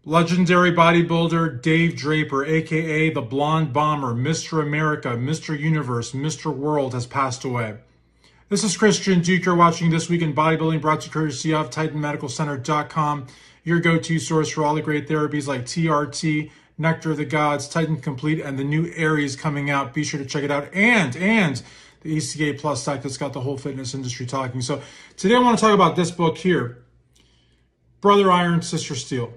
Legendary bodybuilder Dave Draper, aka the Blonde Bomber, Mr. America, Mr. Universe, Mr. World, has passed away. This is Christian Duke. You're watching This Week in Bodybuilding, brought to you courtesy of TitanMedicalCenter.com, your go-to source for all the great therapies like TRT, Nectar of the Gods, Titan Complete, and the new Aries coming out. Be sure to check it out. And the ECA Plus stack that's got the whole fitness industry talking. So today I want to talk about this book here, Brother Iron, Sister Steel.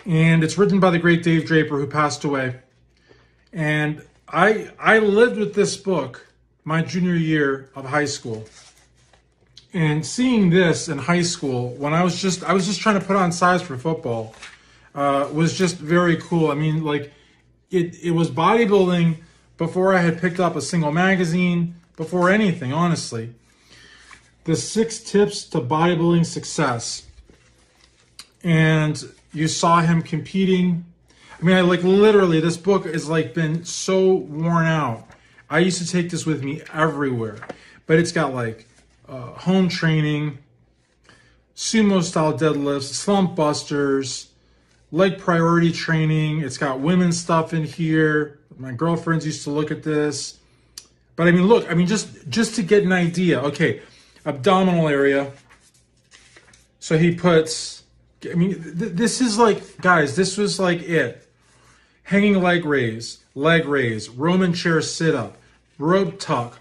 And it's written by the great Dave Draper, who passed away. And I lived with this book my junior year of high school. And seeing this in high school, when I was just trying to put on size for football, was just very cool. I mean, like, it was bodybuilding before I had picked up a single magazine, before anything, honestly. The 6 tips to bodybuilding success. And you saw him competing. I mean, literally, this book has been so worn out. I used to take this with me everywhere. But it's got home training, sumo style deadlifts, slump busters, leg priority training. It's got women's stuff in here. My girlfriends used to look at this. But I mean, look, just to get an idea. Okay, abdominal area. So he puts, this is guys, this was it. Hanging leg raise, Roman chair sit-up, rope tuck,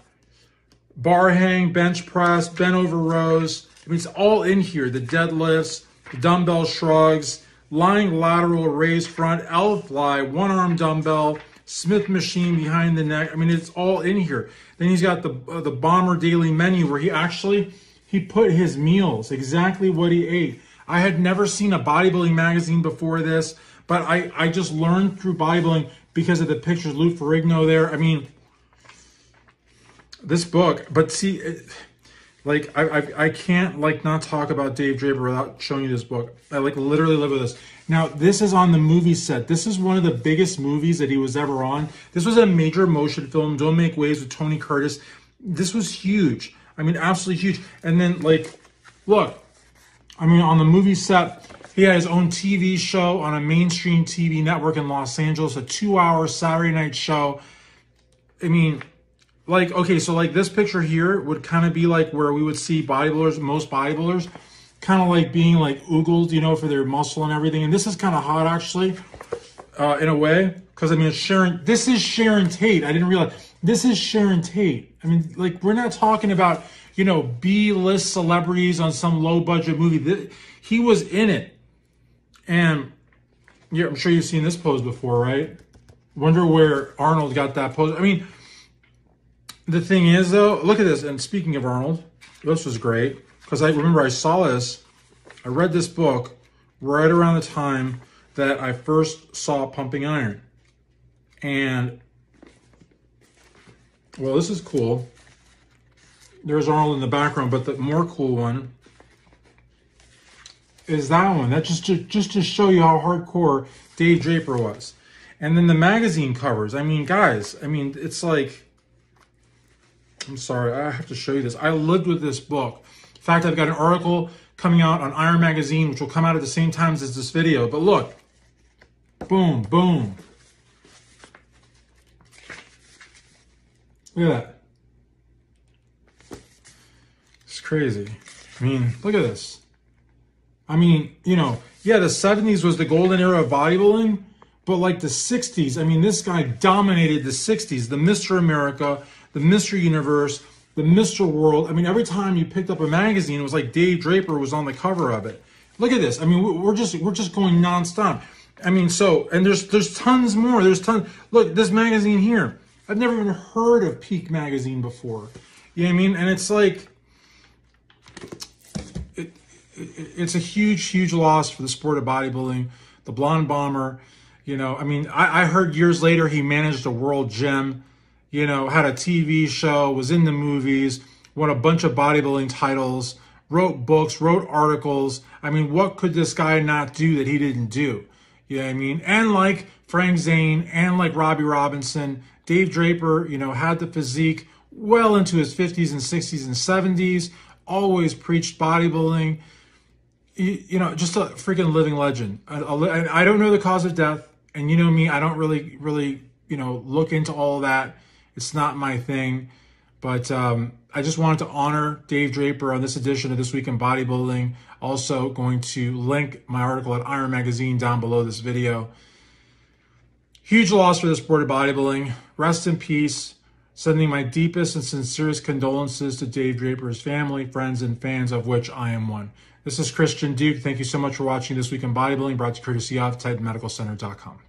bar hang, bench press, bent over rows. It's all in here. The deadlifts, the dumbbell shrugs, lying lateral, raised front, L fly, one arm dumbbell, Smith machine behind the neck. It's all in here. Then he's got the Bomber daily menu where he put his meals, exactly what he ate. I had never seen a bodybuilding magazine before this, but I just learned through bodybuilding because of the pictures, Lou Ferrigno there. This book, but see, I can't not talk about Dave Draper without showing you this book. I literally live with this. Now, this is on the movie set. This is one of the biggest movies that he was ever on. This was a major motion film, Don't Make Waves, with Tony Curtis. This was huge. Absolutely huge. And then, look, on the movie set, he had his own TV show on a mainstream TV network in Los Angeles, a 2-hour Saturday night show. Okay, so this picture here would kind of be where we would see bodybuilders, most bodybuilders, kind of being oogled, for their muscle and everything. And this is kind of hot, actually, in a way, because it's Sharon. This is Sharon Tate. I didn't realize this is Sharon Tate. We're not talking about B-list celebrities on some low-budget movie. He was in it, and yeah, I'm sure you've seen this pose before, right? Wonder where Arnold got that pose. The thing is, though, look at this. And speaking of Arnold, this was great. Because I remember I saw this. I read this book right around the time that I first saw Pumping Iron. And, well, this is cool. There's Arnold in the background. But the more cool one is that one. That's just to show you how hardcore Dave Draper was. And then the magazine covers. Guys, it's I'm sorry, I have to show you this. I lived with this book. In fact, I've got an article coming out on Iron Magazine, which will come out at the same time as this video. But look, boom, boom. Look at that. It's crazy. Look at this. Yeah, the 70s was the golden era of bodybuilding, but the 60s, this guy dominated the 60s, the Mr. America, the Mr. Universe, the Mr. World. Every time you picked up a magazine, it was like Dave Draper was on the cover of it. Look at this. We're just going nonstop. And there's tons more. There's tons. Look, this magazine here. I've never even heard of Peak Magazine before. You know what I mean? And it's it's a huge, huge loss for the sport of bodybuilding. The Blonde Bomber. I heard years later he managed a world gym. Had a TV show, was in the movies, won a bunch of bodybuilding titles, wrote books, wrote articles. What could this guy not do that he didn't do? You know what I mean? And like Frank Zane and like Robbie Robinson, Dave Draper, had the physique well into his 50s and 60s and 70s, always preached bodybuilding. just a freaking living legend. I don't know the cause of death, and you know me, I don't really, look into all of that. It's not my thing. But I just wanted to honor Dave Draper on this edition of This Week in Bodybuilding. Also going to link my article at Iron Magazine down below this video. Huge loss for the sport of bodybuilding. Rest in peace. Sending my deepest and sincerest condolences to Dave Draper's family, friends, and fans, of which I am one. This is Christian Duke. Thank you so much for watching This Week in Bodybuilding, brought to you courtesy of TitanMedicalCenter.com.